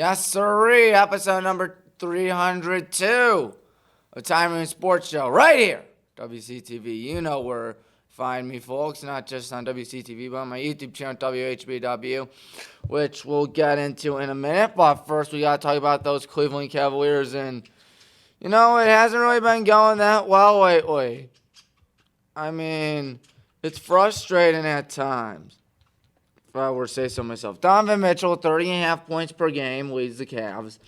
Yes, sirree. Episode number 302 of Tommy Maroon Sports Show. Right here, WCTV. You know where to find me, folks. Not just on WCTV, but on my YouTube channel, WHBW, which we'll get into in a minute. But first, we got to talk about those Cleveland Cavaliers. And, you know, it hasn't really been going that well lately. I mean, it's frustrating at times, if I were to say so myself. Donovan Mitchell, 30.5 points per game, leads the Cavs.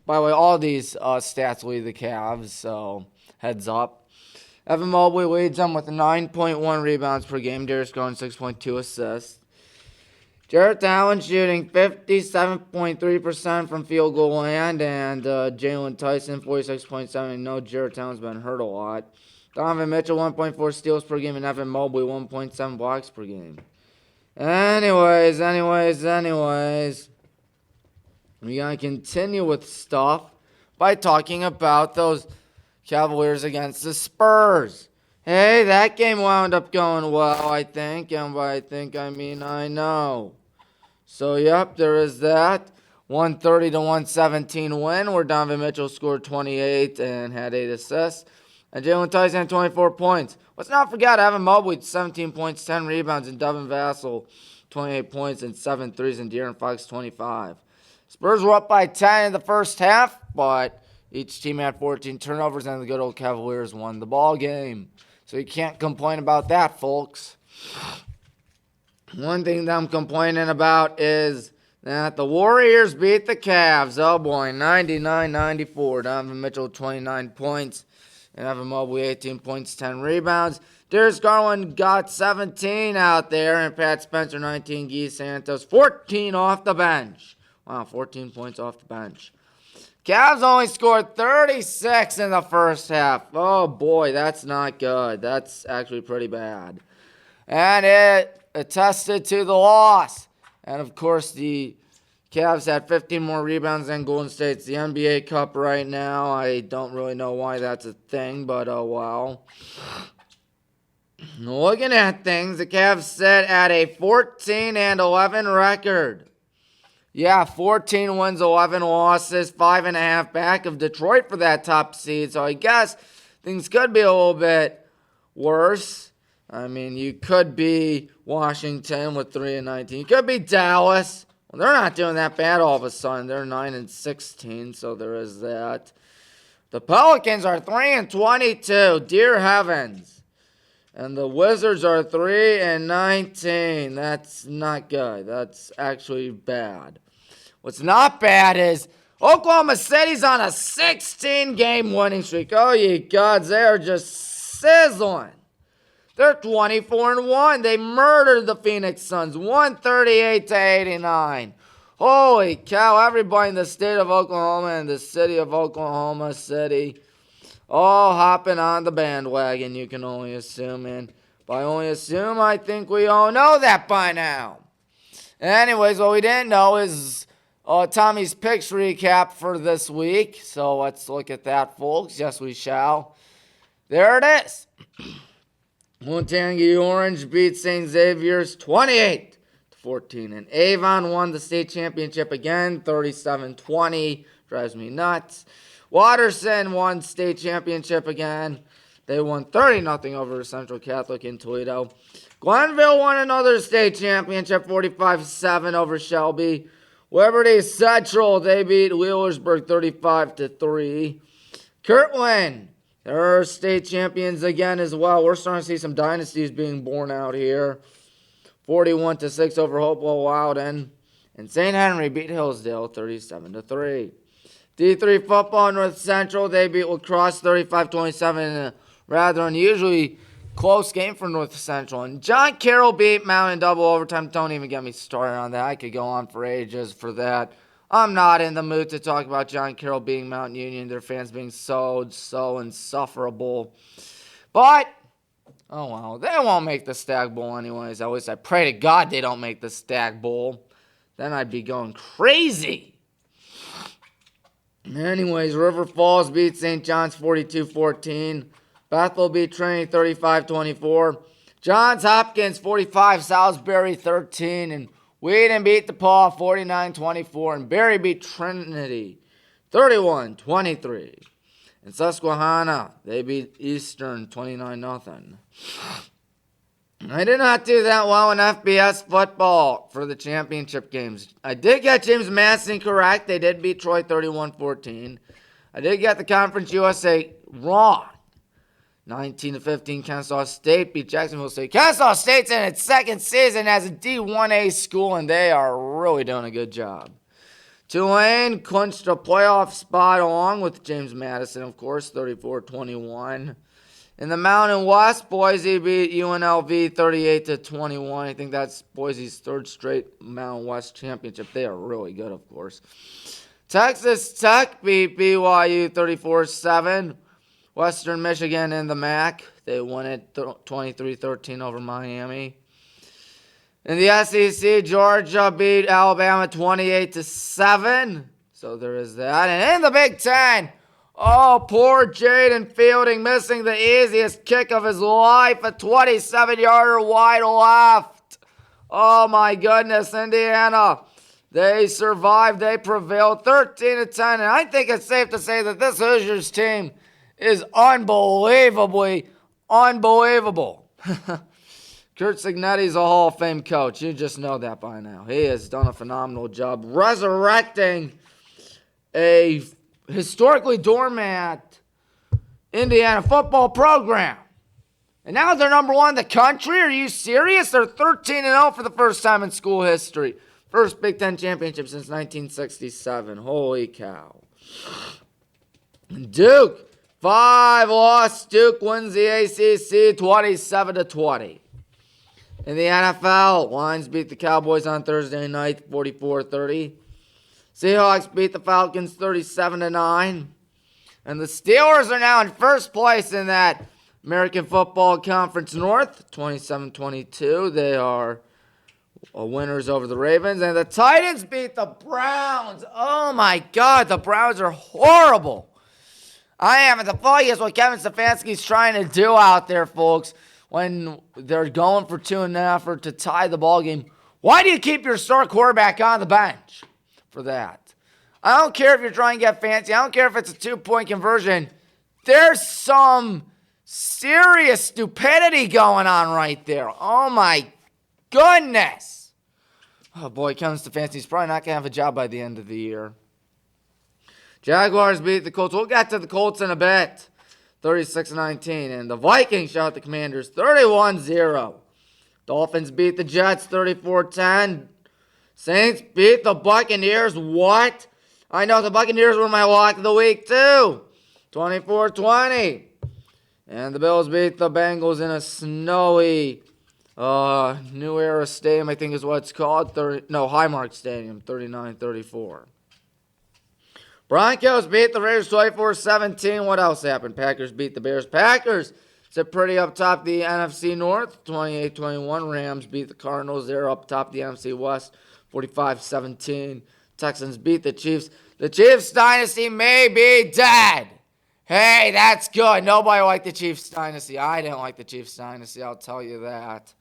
By the way, all these stats lead the Cavs, so heads up. Evan Mobley leads them with 9.1 rebounds per game. Darius Garland, 6.2 assists. Jarrett Allen shooting 57.3% from field goal land, and Jalen Tyson, 46.7%. No, Jarrett Allen's been hurt a lot. Donovan Mitchell, 1.4 steals per game, and Evan Mobley, 1.7 blocks per game. Anyways, we're going to continue with stuff by talking about those Cavaliers against the Spurs. Hey, that game wound up going well, I think. And by I think, I mean I know. So, yep, there is that. 130-117 win where Donovan Mitchell scored 28 and had 8 assists. And Jalen Tyson had 24 points. Let's not forget Evan Mobley, 17 points, 10 rebounds, and Devin Vassell, 28 points and 7 threes, and De'Aaron Fox, 25. Spurs were up by 10 in the first half, but each team had 14 turnovers, and the good old Cavaliers won the ball game. So you can't complain about that, folks. One thing that I'm complaining about is that the Warriors beat the Cavs. Oh, boy, 99-94. Donovan Mitchell, 29 points. And Evan Mobley, 18 points, 10 rebounds. Darius Garland got 17 out there. And Pat Spencer, 19. Guy Santos, 14 off the bench. Wow, 14 points off the bench. Cavs only scored 36 in the first half. Oh, boy, that's not good. That's actually pretty bad. And it attested to the loss. And, of course, the Cavs had 15 more rebounds than Golden State's the NBA Cup right now. I don't really know why that's a thing, but oh well. Looking at things, the Cavs sit at a 14-11 record. Yeah, 14 wins, 11 losses, 5.5 back of Detroit for that top seed. So I guess things could be a little bit worse. I mean, you could be Washington with 3-19. You could be Dallas. Well, they're not doing that bad all of a sudden. They're 9-16, so there is that. The Pelicans are 3-22. Dear heavens. And the Wizards are 3-19. That's not good. That's actually bad. What's not bad is Oklahoma City's on a 16-game winning streak. Oh, ye gods, they are just sizzling. They're 24-1. They murdered the Phoenix Suns, 138-89. Holy cow, everybody in the state of Oklahoma and the city of Oklahoma City all hopping on the bandwagon, you can only assume. And by only assume, I think we all know that by now. Anyways, what we didn't know is Tommy's picks recap for this week. So let's look at that, folks. Yes, we shall. There it is. Montague Orange beat St. Xavier's 28-14. And Avon won the state championship again, 37-20. Drives me nuts. Watterson won state championship again. They won 30-0 over Central Catholic in Toledo. Glenville won another state championship, 45-7 over Shelby. Liberty Central, they beat Wheelersburg 35-3. Kirtland, they're state champions again as well. We're starting to see some dynasties being born out here. 41-6 over Hopewell Loudon. And St. Henry beat Hillsdale 37-3. D3 football, North Central, they beat Lacrosse 35-27 in a rather unusually close game for North Central. And John Carroll beat Mount in double overtime. Don't even get me started on that. I could go on for ages for that. I'm not in the mood to talk about John Carroll beating Mount Union, their fans being so insufferable. But, oh well, they won't make the Stag Bowl anyways. At least I pray to God they don't make the Stag Bowl. Then I'd be going crazy. Anyways, River Falls beat St. John's 42-14. Bethel beat Trinity 35-24. Johns Hopkins 45, Salisbury 13. And Wheaton beat DePaul 49-24. And Barry beat Trinity 31-23. And Susquehanna, they beat Eastern 29-0. I did not do that well in FBS football for the championship games. I did get James Madison correct. They did beat Troy 31-14. I did get the Conference USA wrong. 19-15, Kennesaw State beat Jacksonville State. Kennesaw State's in its second season as a D1A school, and they are really doing a good job. Tulane clinched a playoff spot along with James Madison, of course, 34-21. In the Mountain West, Boise beat UNLV 38-21. I think that's Boise's third straight Mountain West championship. They are really good, of course. Texas Tech beat BYU 34-7. Western Michigan in the MAC. They won it 23-13 over Miami. In the SEC, Georgia beat Alabama 28-7. So there is that. And in the Big Ten, oh, poor Jaden Fielding missing the easiest kick of his life. A 27-yarder wide left. Oh, my goodness. Indiana, they survived. They prevailed 13-10. And I think it's safe to say that this Hoosiers team is unbelievably unbelievable. Kurt Cignetti's a Hall of Fame coach. You just know that by now. He has done a phenomenal job resurrecting a historically dormant Indiana football program. And now they're number one in the country. Are you serious? They're 13-0 for the first time in school history. First Big Ten championship since 1967. Holy cow. Duke. 5-loss. Duke wins the ACC 27-20. In the NFL, Lions beat the Cowboys on Thursday night 44-30. Seahawks beat the Falcons 37-9. And the Steelers are now in first place in that American Football Conference North, 27-22. They are winners over the Ravens. And the Titans beat the Browns. Oh, my God. The Browns are horrible. I am at the funniest what Kevin Stefanski's trying to do out there, folks, when they're going for 2 in an effort to tie the ball game. Why do you keep your star quarterback on the bench for that? I don't care if you're trying to get fancy. I don't care if it's a 2-point conversion. There's some serious stupidity going on right there. Oh, my goodness. Oh, boy, Kevin Stefanski's probably not going to have a job by the end of the year. Jaguars beat the Colts. We'll get to the Colts in a bit. 36-19. And the Vikings shot the Commanders 31-0. Dolphins beat the Jets 34-10. Saints beat the Buccaneers. What? I know the Buccaneers were my lock of the week too. 24-20. And the Bills beat the Bengals in a snowy New Era Stadium, I think is what it's called. Highmark Stadium, 39-34. Broncos beat the Raiders 24-17. What else happened? Packers beat the Bears. Packers sit pretty up top the NFC North, 28-21. Rams beat the Cardinals. They're up top the NFC West, 45-17. Texans beat the Chiefs. The Chiefs dynasty may be dead. Hey, that's good. Nobody liked the Chiefs dynasty. I didn't like the Chiefs dynasty, I'll tell you that.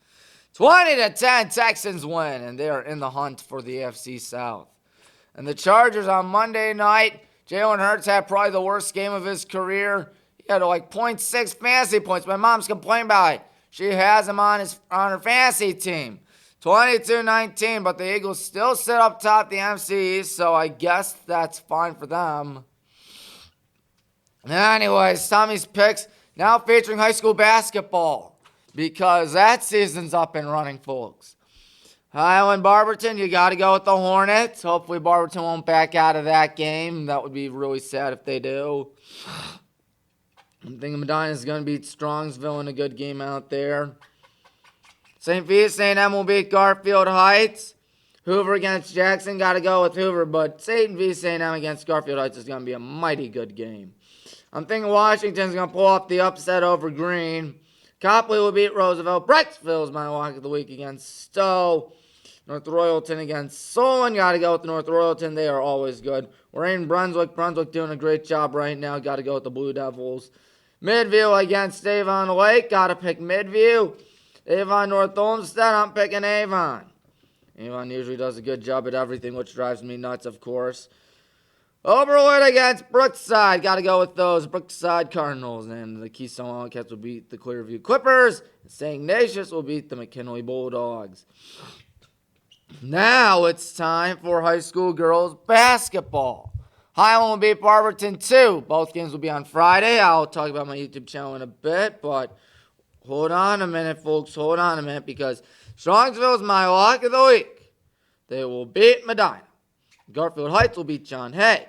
20-10, Texans win, and they are in the hunt for the AFC South. And the Chargers on Monday night, Jalen Hurts had probably the worst game of his career. He had like 0.6 fantasy points. My mom's complaining about it. She has him on her fantasy team. 22-19, but the Eagles still sit up top the NFC East, so I guess that's fine for them. Anyways, Tommy's picks now featuring high school basketball because that season's up and running, folks. Highland Barberton, you got to go with the Hornets. Hopefully Barberton won't back out of that game. That would be really sad if they do. I'm thinking Medina is going to beat Strongsville in a good game out there. St. V.St.M. will beat Garfield Heights. Hoover against Jackson, got to go with Hoover, but St. V.St.M. against Garfield Heights is going to be a mighty good game. I'm thinking Washington's going to pull off the upset over Green. Copley will beat Roosevelt. Brecksville is my lock of the week against Stowe. North Royalton against Solon. Got to go with North Royalton. They are always good. Lorraine Brunswick. Brunswick doing a great job right now. Got to go with the Blue Devils. Midview against Avon Lake. Got to pick Midview. Avon North Olmsted. I'm picking Avon. Avon usually does a good job at everything, which drives me nuts, of course. Overwood against Brookside. Got to go with those Brookside Cardinals. And the Keystone Wildcats will beat the Clearview Clippers. And St. Ignatius will beat the McKinley Bulldogs. Now it's time for high school girls basketball. Highland will beat Barberton 2. Both games will be on Friday. I'll talk about my YouTube channel in a bit, but hold on a minute, folks. Hold on a minute, because Strongsville is my lock of the week. They will beat Medina. Garfield Heights will beat John Hay.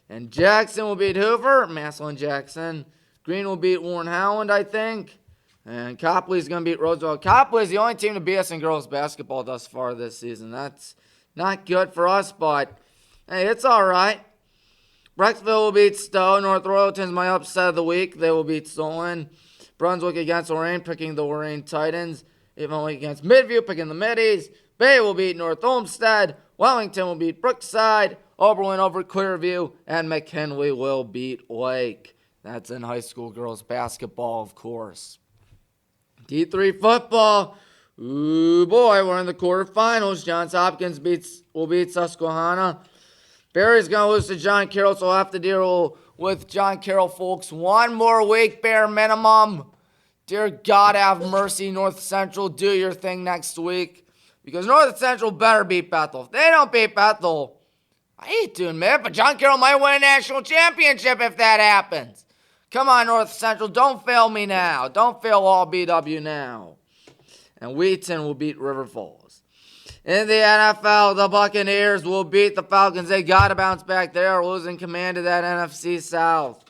And Jackson will beat Hoover. Massillon Jackson. Green will beat Warren Howland, I think. And Copley is going to beat Roosevelt. Copley is the only team to beat us in girls basketball thus far this season. That's not good for us, but hey, it's all right. Brecksville will beat Stowe. North Royalton's my upset of the week. They will beat Solon. Brunswick against Lorraine, picking the Lorraine Titans. Avonlake against Midview, picking the Middies. Bay will beat North Olmsted. Wellington will beat Brookside. Oberlin over Clearview. And McKinley will beat Lake. That's in high school girls basketball, of course. D3 football. Ooh, boy, we're in the quarterfinals. Johns Hopkins will beat Susquehanna. Barry's going to lose to John Carroll, so we'll have to deal with John Carroll, folks. One more week, bare minimum. Dear God, have mercy, North Central. Do your thing next week. Because North Central better beat Bethel. If they don't beat Bethel, I hate to admit it, but John Carroll might win a national championship if that happens. Come on, North Central. Don't fail me now. Don't fail all BW now. And Wheaton will beat River Falls. In the NFL, the Buccaneers will beat the Falcons. They got to bounce back. They are losing command of that NFC South.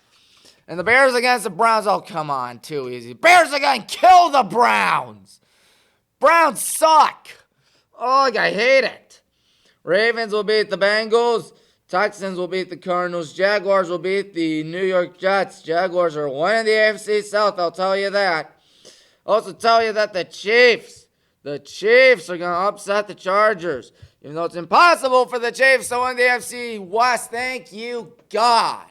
And the Bears against the Browns. Oh, come on. Too easy. Bears are going to kill the Browns. Browns suck. Oh, I hate it. Ravens will beat the Bengals. Texans will beat the Cardinals. Jaguars will beat the New York Jets. Jaguars are winning the AFC South, I'll tell you that. Also tell you that the Chiefs are going to upset the Chargers. Even though it's impossible for the Chiefs to win the AFC West. Thank you, God.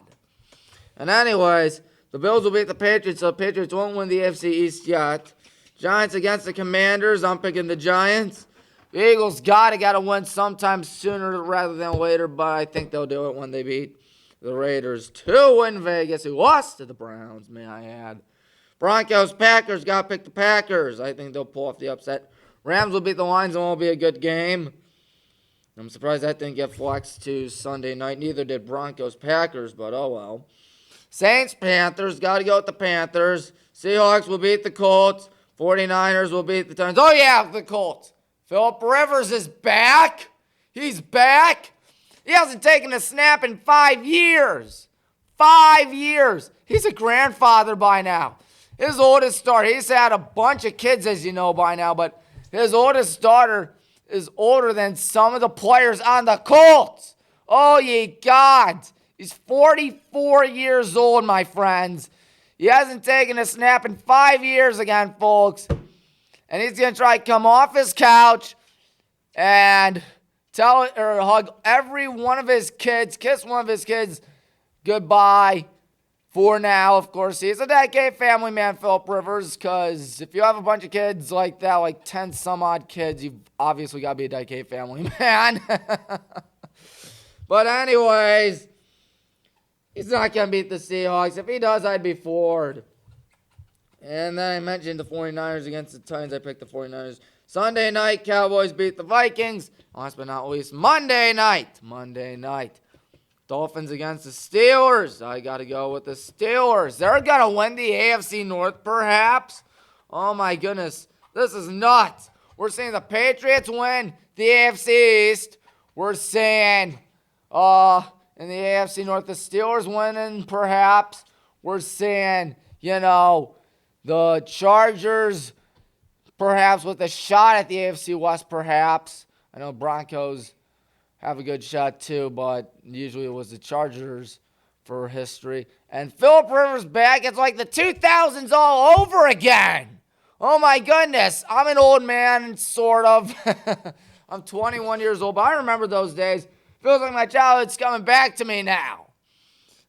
And anyways, the Bills will beat the Patriots, so the Patriots won't win the AFC East yet. Giants against the Commanders. I'm picking the Giants. The Eagles got to win sometime sooner rather than later, but I think they'll do it when they beat the Raiders. 2 in Vegas, who lost to the Browns, may I add. Broncos, Packers, got to pick the Packers. I think they'll pull off the upset. Rams will beat the Lions, and it won't be a good game. I'm surprised that didn't get flexed to Sunday night. Neither did Broncos, Packers, but oh well. Saints, Panthers, got to go with the Panthers. Seahawks will beat the Colts. 49ers will beat the Titans. Oh yeah, the Colts. Phillip Rivers is back. He's back. He hasn't taken a snap in 5 years. 5 years. He's a grandfather by now. His oldest daughter, he's had a bunch of kids, as you know by now, but his oldest daughter is older than some of the players on the Colts. Oh, ye gods. He's 44 years old, my friends. He hasn't taken a snap in 5 years again, folks. And he's going to try to come off his couch and hug every one of his kids, kiss one of his kids goodbye for now. Of course, he's a decade family man, Phillip Rivers, because if you have a bunch of kids like that, like 10 some odd kids, you've obviously got to be a decade family man. But anyways, he's not going to beat the Seahawks. If he does, I'd be floored. And then I mentioned the 49ers against the Titans. I picked the 49ers. Sunday night, Cowboys beat the Vikings. Last but not least, Monday night. Dolphins against the Steelers. I got to go with the Steelers. They're going to win the AFC North, perhaps. Oh, my goodness. This is nuts. We're seeing the Patriots win the AFC East. We're seeing, in the AFC North, the Steelers winning, perhaps. We're seeing, the Chargers, perhaps, with a shot at the AFC West, perhaps. I know Broncos have a good shot, too, but usually it was the Chargers for history. And Phillip Rivers back. It's like the 2000s all over again. Oh, my goodness. I'm an old man, sort of. I'm 21 years old, but I remember those days. Feels like my childhood's coming back to me now.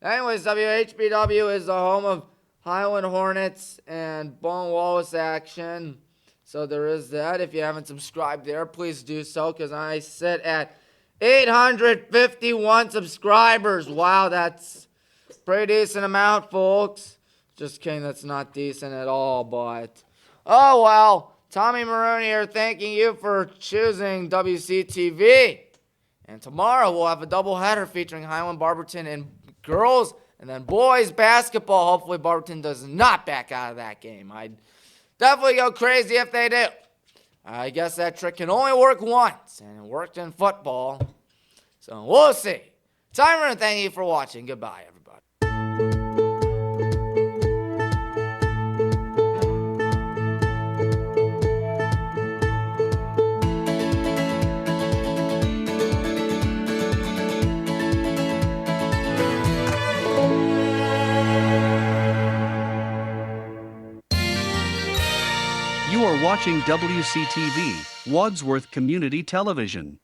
Anyways, WHBW is the home of Highland Hornets and Baldwin Wallace action. So there is that. If you haven't subscribed there, please do so, because I sit at 851 subscribers. Wow, that's a pretty decent amount, folks. Just kidding, that's not decent at all, but oh well. Tommy Maroon here, thanking you for choosing WCTV. And tomorrow we'll have a doubleheader featuring Highland, Barberton, and girls, and then boys basketball. Hopefully Barberton does not back out of that game. I'd definitely go crazy if they do. I guess that trick can only work once, and it worked in football. So we'll see. Tommy Maroon, thank you for watching. Goodbye, everybody. You are watching WCTV, Wadsworth Community Television.